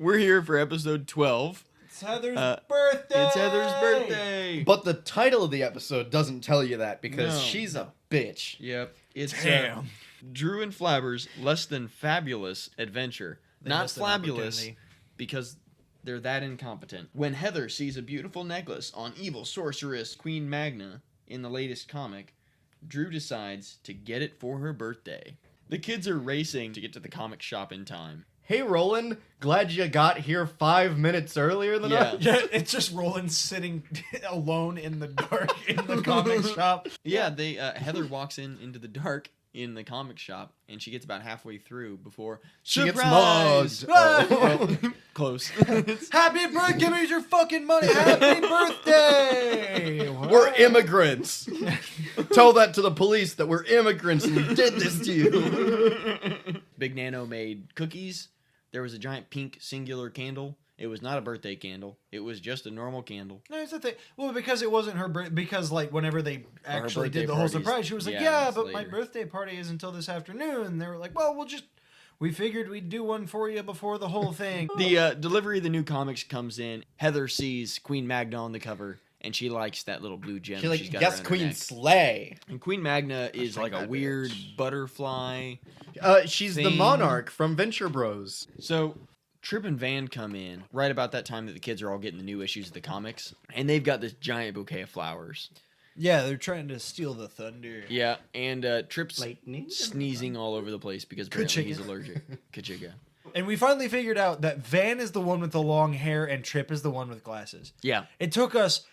We're here for episode 12. It's Heather's birthday! It's Heather's birthday! But the title of the episode doesn't tell you that because she's a bitch. Yep. It's Damn. Drew and Flabber's Less Than Fabulous Adventure. Not missed an Flabulous, opportunity. because they're that incompetent. When Heather sees a beautiful necklace on evil sorceress Queen Magna in the latest comic, Drew decides to get it for her birthday. The kids are racing to get to the comic shop in time. Hey, Roland, glad you got here 5 minutes earlier than us. Yeah, it's just Roland sitting alone in the dark in the comic shop. Yeah, they Heather walks into the dark in the comic shop, and she gets about halfway through before She gets surprise! mugged. Well, close. Happy birthday! Give me your fucking money! Happy birthday! We're immigrants. Tell that to the police that we're immigrants and we did this to you. Big Nano made cookies. There was a giant pink singular candle. It was not a birthday candle. It was just a normal candle. No, it's the thing. Well, because it wasn't her birthday. Because like whenever they actually birthday did the whole parties. surprise, she was like, Yeah, "Yeah, it's but my later. birthday party is until this afternoon." And they were like, "Well, we figured we'd do one for you before the whole thing." The delivery of the new comics comes in. Heather sees Queen Magna on the cover, and she likes that little blue gem. She's like, she's got yes, around her Queen neck. Slay. And Queen Magna is like a that weird bitch. butterfly. She's the Thing. monarch from Venture Bros. So Trip and Van come in right about that time that the kids are all getting the new issues of the comics, and they've got this giant bouquet of flowers. Yeah, they're trying to steal the thunder. Yeah, and Trip's Lightning. sneezing all over the place because apparently he's allergic. Kachiga. And we finally figured out that Van is the one with the long hair and Trip is the one with glasses. Yeah. It took us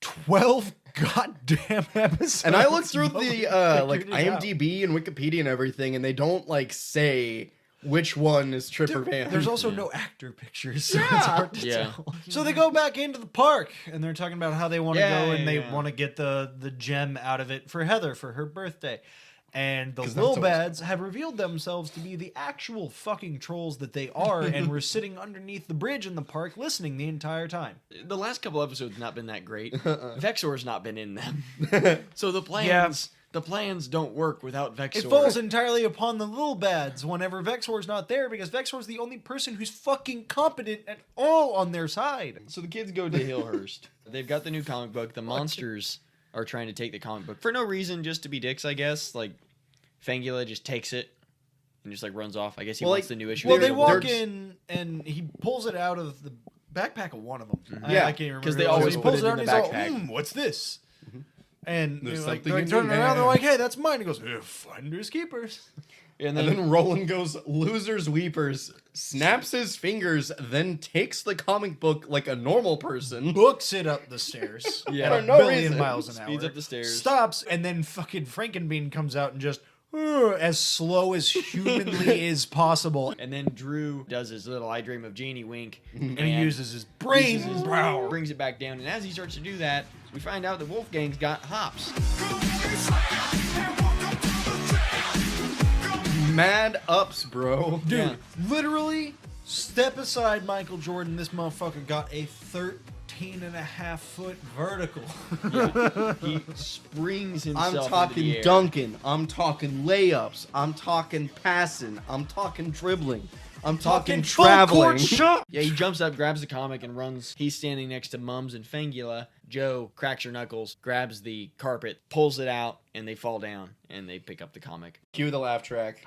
12 goddamn episodes. And I looked through before we the like figured it out. IMDb and Wikipedia and everything, and they don't like say which one is Trip or Van. There's also no actor pictures, so it's hard to Yeah. tell. So they go back into the park, and they're talking about how they want to Yeah, go, and yeah, they yeah. want to get the gem out of it for Heather for her birthday. And the 'Cause that's always Lilbads have revealed themselves to be the actual fucking trolls that they are, and were sitting underneath the bridge in the park listening the entire time. The last couple episodes not been that great. Vexor's not been in them. So the plans don't work without Vexor. It falls entirely upon the Lilbads whenever Vexor's not there, because Vexor's the only person who's fucking competent at all on their side. So the kids go to Hillhurst. They've got the new comic book. The monsters are trying to take the comic book for no reason, just to be dicks, I guess. Like, Fangula just takes it and just like runs off. I guess he Well, wants like, the new issue. Well, of they the walk Beetleborgs. in and he pulls it out of the backpack of one of them. Yeah, I can't remember. 'cause they who it was. always He put pulls it in out the and he's all, backpack. what's this? And There's they're like, something in turning your around, they're bag. like, hey, that's mine. He goes, finders keepers. And And then, then Roland goes, losers weepers, snaps his fingers, then takes the comic book like a normal person. Books it up the stairs. Yeah. At For a no billion reason. miles an hour. Speeds up the stairs. Stops, and then fucking Frankenbean comes out and just, as slow as humanly is possible. and then Drew does his little I Dream of Jeannie wink. And he uses his brain power. Brings it back down. And as he starts to do that, we find out that Wolfgang's got hops. Mad ups, bro. Dude, Yeah. literally, step aside Michael Jordan. This motherfucker got a 13.5-foot vertical. He springs himself I'm into the talking air. dunking. I'm talking layups. I'm talking passing. I'm talking dribbling. I'm talking traveling. Yeah, he jumps up, grabs the comic, and runs. He's standing next to Mums and Fangula. Joe cracks her knuckles, grabs the carpet, pulls it out, and they fall down, and they pick up the comic. Cue the laugh track.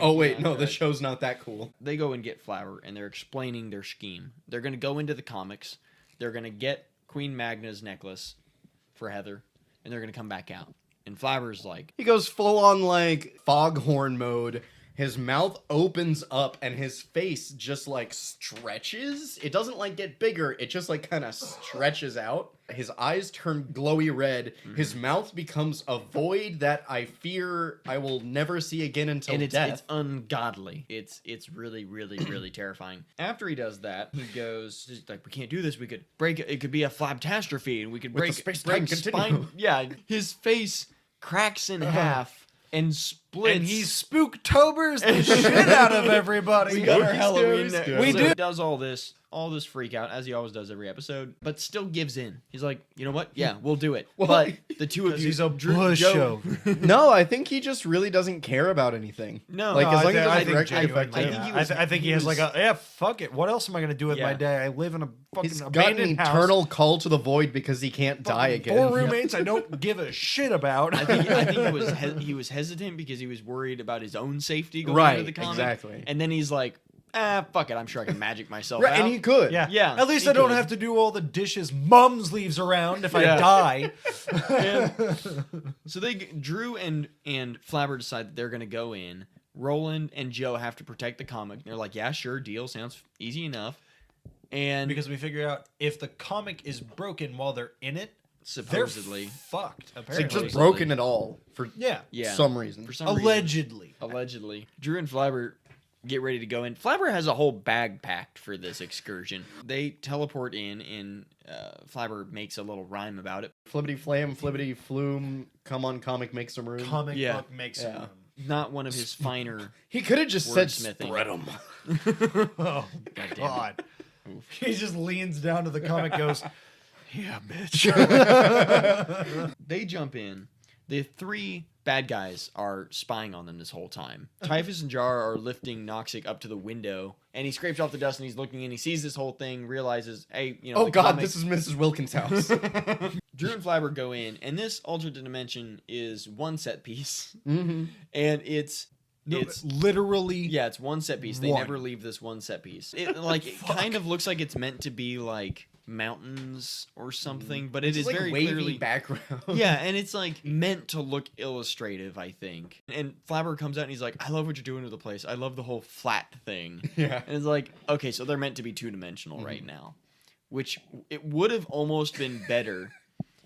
Oh wait, no, the show's not that cool. They go and get Flabber, and they're explaining their scheme. They're going to go into the comics. They're going to get Queen Magna's necklace for Heather, and they're going to come back out. And Flabber's like, He goes full on like foghorn mode. His mouth opens up and his face just like stretches. It doesn't like get bigger. It just like kind of stretches out. His eyes turn glowy red. His mouth becomes a void that I fear I will never see again until and it's death. ungodly. It's really, really, really terrifying. After he does that, he goes, he's like, we can't do this. We could break it. It could be a flabtastrophe, and we could With break the space-time continuum. Yeah, his face cracks in half and splits. And he spooktober's the shit out of everybody. We got our Spooky, Halloween. scary, We scary. do. Does all this all this freak out, as he always does every episode, but still gives in. He's like, you know what? Yeah, we'll do it. Well, but the two of you... He's a Joe- pushover. No, I think he just really doesn't care about anything. No. Like, No, as long as it I doesn't think directly affect genuinely, him. I think he yeah. was- I think he he has was- like a, fuck it. What else am I going to do with my Yeah. day? I live in a fucking He's got an abandoned house. eternal call to the void because he can't die again. 4 roommates I don't give a shit about. I think he was hesitant because he was worried about his own safety going Right, into the comic. exactly. And then he's like, fuck it, I'm sure I can magic myself Right, out. and he could. Yeah. Yeah, At least he I don't could. have to do all the dishes Mums leaves around if Yeah. I die. So Drew and Flabber decide that they're going to go in. Roland and Joe have to protect the comic. They're like, yeah, sure, deal. Sounds easy enough. And Because we figure out if the comic is broken while they're in it, supposedly, they're fucked. It's like Apparently. just broken at all for Yeah. some reason. for some reason, Allegedly. Drew and Flabber get ready to go in. Flabber has a whole bag packed for this excursion. They teleport in, and Flabber makes a little rhyme about it. Flibbity flam, flibbity flume, come on comic, make some room. Comic Yeah. book makes Yeah. it. Not one of his finer. He could have just said Wordsmithing. spread 'em. Oh, damn it. God. He just leans down to the comic goes, yeah, bitch. They jump in. The 3 bad guys are spying on them this whole time. Typhus and Jar are lifting Noxic up to the window, and he scrapes off the dust, and he's looking in. He sees this whole thing, realizes, hey, you know, Oh the god, comic- this is Mrs. Wilkins' house. Drew and Flabber go in, and this alternate dimension is one set piece, Mm-hmm. and it's literally. yeah, it's one set piece. They One. never leave this one set piece. It like it kind of looks like it's meant to be like mountains or something, but it is like very wavy clearly background. yeah, and it's like meant to look illustrative, I think. And Flabber comes out and he's like, I love what you're doing to the place. I love the whole flat thing. Yeah. And it's like, okay, so they're meant to be 2-dimensional right now. Which it would have almost been better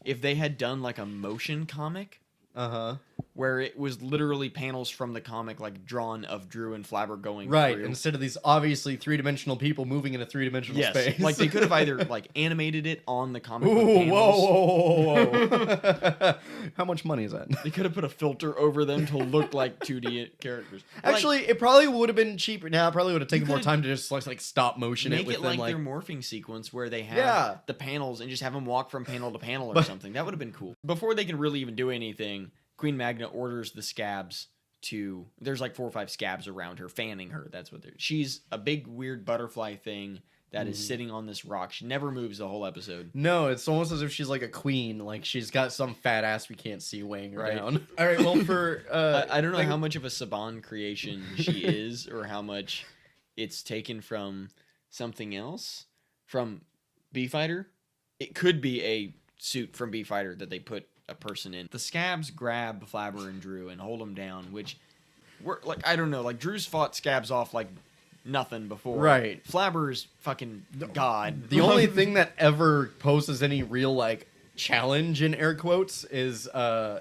if they had done like a motion comic Uh-huh. where it was literally panels from the comic like drawn of Drew and Flabber going Right, through. instead of these obviously 3-dimensional people moving in a 3-dimensional Yes, space. like they could have either like animated it on the comic book Ooh, panels. whoa. How much money is that? They could have put a filter over them to look like 2D characters. Like, Actually, it probably would have been cheaper. Now, it probably would have taken You more could've- time to just like stop motion make it with it them like like their morphing sequence where they have Yeah. the panels and just have them walk from panel to panel or But- something. That would have been cool. Before they can really even do anything, Queen Magna orders the scabs to... There's like 4 or 5 scabs around her, fanning her. That's what they're... She's a big, weird butterfly thing that is sitting on this rock. She never moves the whole episode. No, it's almost as if she's like a queen. Like she's got some fat ass we can't see weighing her Right. down. All right, well for I don't know how much of a Saban creation she is or how much it's taken from something else. From Bee-Fighter. It could be a suit from Bee-Fighter that they put a person in. The scabs grab Flabber and Drew and hold them down, which were like, I don't know, like Drew's fought scabs off like nothing before. Right. Flabber's fucking god. The only thing that ever poses any real like challenge in air quotes is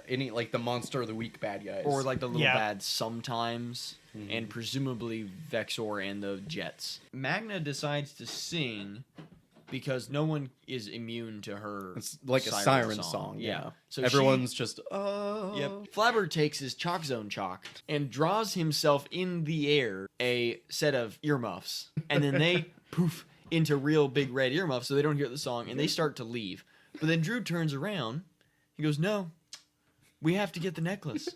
any like the monster of the week bad guys. or like the little Yeah. bad sometimes, and presumably Vexor and the Jets. Magna decides to sing because no one is immune to her. it's like a siren song. Yeah. So Everyone's just Yep. Flabber takes his chalk zone chalk and draws himself in the air a set of earmuffs, and then they poof into real big red earmuffs so they don't hear the song, and they start to leave. But then Drew turns around. He goes, "No, we have to get the necklace.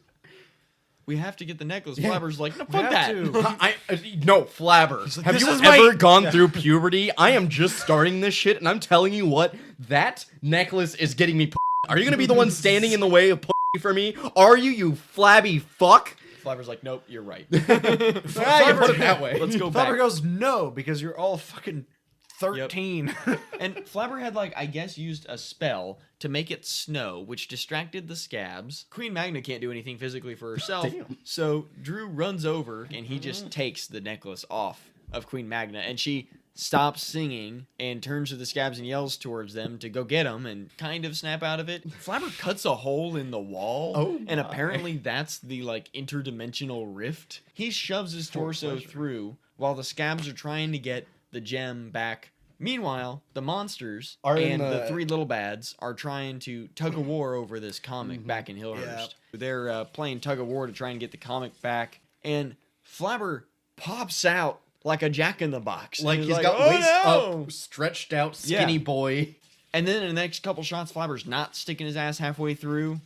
We have to get the necklace." Yeah. Flabber's like, "No, We fuck that." have to. No, Flabber. like, Have "This you is my-" ever gone through puberty? I am just starting this shit, and I'm telling you what, that necklace is getting me. Are you gonna be the one standing in the way of for me? Are you, you flabby fuck? Flabber's like, "Nope, you're right." Ah, you put it that way. Let's go Flabber back. goes, no, because you're all fucking 13. And Flabber had, like, I guess used a spell to make it snow, which distracted the scabs. Queen Magna can't do anything physically for herself. Damn. So Drew runs over and he just takes the necklace off of Queen Magna. And she stops singing and turns to the scabs and yells towards them to go get them and kind of snap out of it. Flabber cuts a hole in the wall. Oh and my. apparently that's the, like, interdimensional rift. He shoves his torso through while the scabs are trying to get the gem back. Meanwhile, the monsters Are in and the the- 3 little bads are trying to tug a war over this comic back in Hillhurst. They're playing tug of war to try and get the comic back, and Flabber pops out like a Jack-in-the-Box. Like And he's it's got "Oh, waist no!" up, stretched out, skinny boy. And then in the next couple shots, Flabber's not sticking his ass halfway through.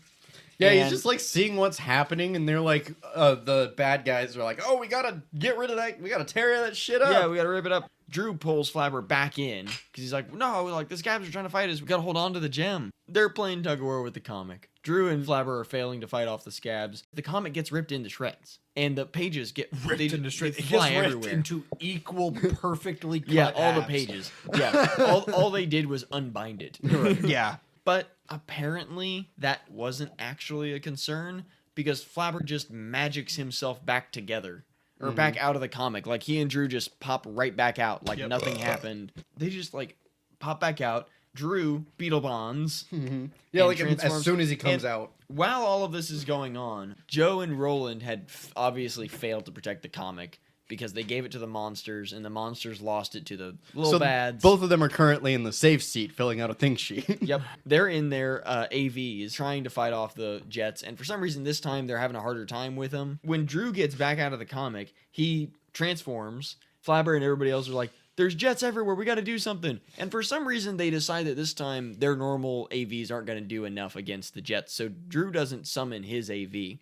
Yeah, And- he's just like seeing what's happening, and they're like, the bad guys are like, oh, we gotta get rid of that, we gotta tear that shit up. Yeah, we gotta rip it up. Drew pulls Flabber back in because he's like, no, like the scabs are trying to fight us. We gotta hold on to the gem. They're playing tug of war with the comic. Drew and Flabber are failing to fight off the scabs. The comic gets ripped into shreds, and the pages get Ripped into shreds. They It fly gets ripped everywhere. into equal, perfectly cut Yeah, all the halves. pages. Yeah, all they did was unbind it. Yeah. But apparently that wasn't actually a concern because Flabber just magics himself back together. Or back out of the comic. Like, he and Drew just pop right back out. Like, nothing happened. They just, like, pop back out. Drew Beetleborgs. Yeah, and like as transforms. soon as he comes And out. While all of this is going on, Joe and Roland had obviously failed to protect the comic because they gave it to the monsters, and the monsters lost it to the little bads. Both of them are currently in the safe seat filling out a thing sheet. Yep, they're in their AVs trying to fight off the jets, and for some reason this time they're having a harder time with them. When Drew gets back out of the comic, he transforms. Flabber and everybody else are like, there's jets everywhere, we gotta do something. And for some reason they decide that this time their normal AVs aren't gonna do enough against the jets, so Drew doesn't summon his AV.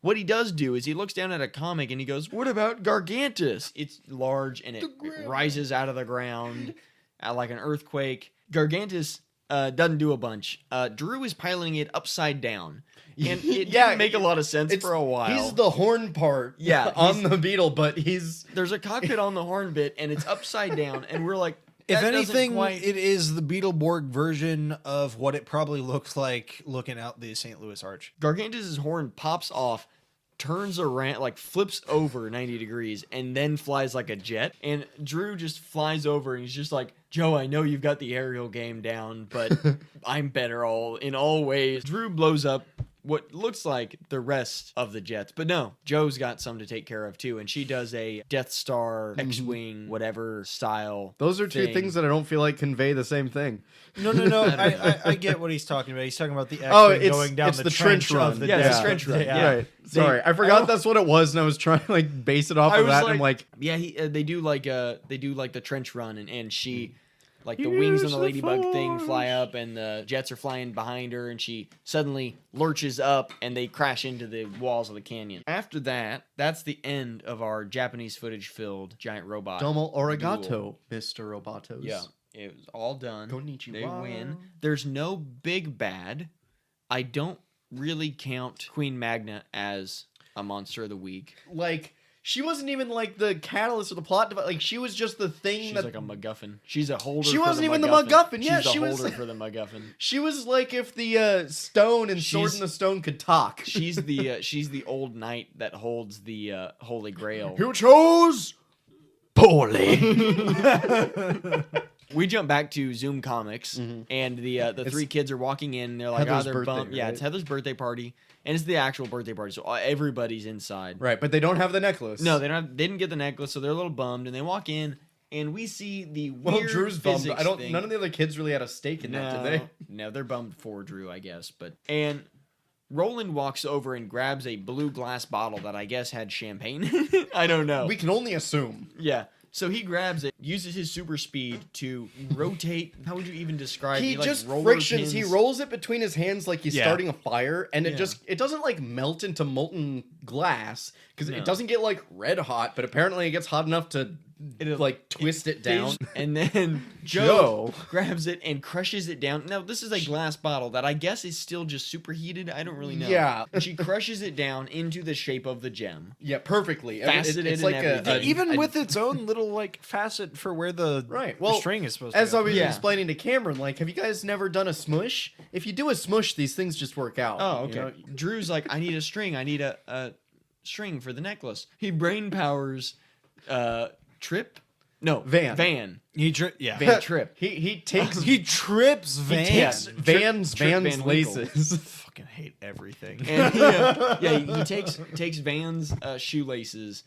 What he does do is he looks down at a comic and he goes, what about Gargantus? It's large and it rises out of the ground like an earthquake. Gargantus doesn't do a bunch. Drew is piloting it upside down. And it didn't make a lot of sense for a while. He's the horn part on the beetle, but There's a cockpit on the horn bit and it's upside down and we're like, If that doesn't anything, quite... it is the Beetleborg version of what it probably looks like looking out the St. Louis Arch. Gargantus's horn pops off, turns around, like flips over 90 degrees, and then flies like a jet. And Drew just flies over and he's just like, Joe, I know you've got the aerial game down, but I'm better in all ways. Drew blows up what looks like the rest of the jets. But no, Joe's got some to take care of too. And she does a Death Star, X-Wing, whatever style. those are two thing. things that I don't feel like convey the same thing. No. I get what he's talking about. He's talking about the X-Wing going down it's the, the trench run. of the Yeah, desert. the trench run. Yeah. Right. Sorry, I forgot that's what it was, and I was trying to like base it off I of was that. And I'm like, yeah, they do like the trench run, and she, like the wings on the ladybug thing fly up, and the jets are flying behind her, and she suddenly lurches up, and they crash into the walls of the canyon. After that, that's the end of our Japanese footage-filled giant robot. domo arigato, duel. Mr. Robotos. Yeah, it was all done. Konnichiwa. They win. There's no big bad. I don't really count Queen Magna as a monster of the week. Like, she wasn't even like the catalyst or the plot device. Like, she was just the thing She's that like a MacGuffin. She's a holder. She for wasn't the even the MacGuffin. MacGuffin. Yeah, she's she the was- holder for the MacGuffin. she was like if the stone and Sword She's- in the Stone could talk. She's the old knight that holds the Holy Grail. Who chose poorly? We jump back to Zoom Comics, and the three kids are walking in. And they're like, Heather's they're birthday, bummed. Yeah, right? it's Heather's birthday party, and it's the actual birthday party, so everybody's inside. Right, but they don't have the necklace. No, they didn't get the necklace, so they're a little bummed. And they walk in, and we see the Well, weird Drew's bummed. physics I don't. thing. None of the other kids really had a stake in that, did they? No, they're bummed for Drew, I guess. And Roland walks over and grabs a blue glass bottle that I guess had champagne. I don't know. We can only assume. Yeah. So he grabs it, uses his super speed to rotate. How would you even describe it? He Like just roller frictions. He pins. rolls it between his hands like he's Yeah. starting a fire, and Yeah. it doesn't like melt into molten glass because No. it doesn't get like red hot, but apparently it gets hot enough to like twist it down. And then Joe grabs it and crushes it down. Now, this is a glass bottle that I guess is still just superheated. I don't really know. Yeah. And she crushes it down into the shape of the gem. Yeah, perfectly. I mean, Faceted it's and like everything. Even with its own little like facet for where the Right. the Well, string is supposed as to I go. was Yeah. explaining to Cameron, like, have you guys never done a smush? If you do a smush, these things just work out. Oh, you okay. know? Drew's like, I need a string. I need a string for the necklace. He brain powers Trip? No, Van. Van Yeah. Van Trip. He takes He trips Van. takes Trip Van's Van Winkle. laces. Fucking hate everything. And he takes Van's shoelaces,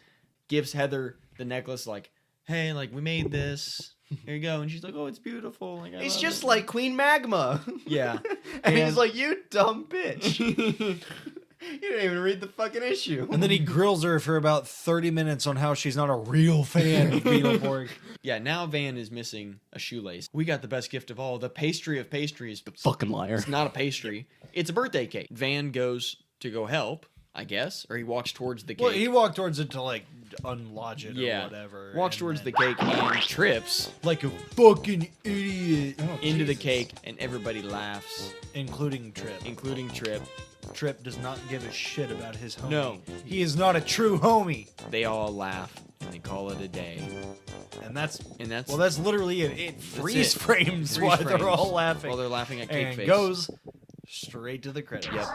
gives Heather the necklace, like, hey, like, we made this. Here you go. And she's like, oh, it's beautiful. Like, I It's love just it. like Queen Magma. Yeah. And he's like, you dumb bitch. You didn't even read the fucking issue. And then he grills her for about 30 minutes on how she's not a real fan of Beetleborg. Yeah, now Van is missing a shoelace. We got the best gift of all, the pastry of pastries. Fucking liar. It's not a pastry. It's a birthday cake. Van goes to go help, I guess, or he walks towards the cake. Well, he walked towards it to, like, unlodge it or whatever. Walks and towards then- the cake and trips Like a fucking idiot. into the cake, and everybody laughs, Including Trip. including Trip. Trip does not give a shit about his homie. No. He is not a true homie. They all laugh, and they call it a day. And that's And that's literally it. It freeze frames Freeze while frames they're all laughing. while they're laughing at Cake and Face. goes straight to the credits. Yep.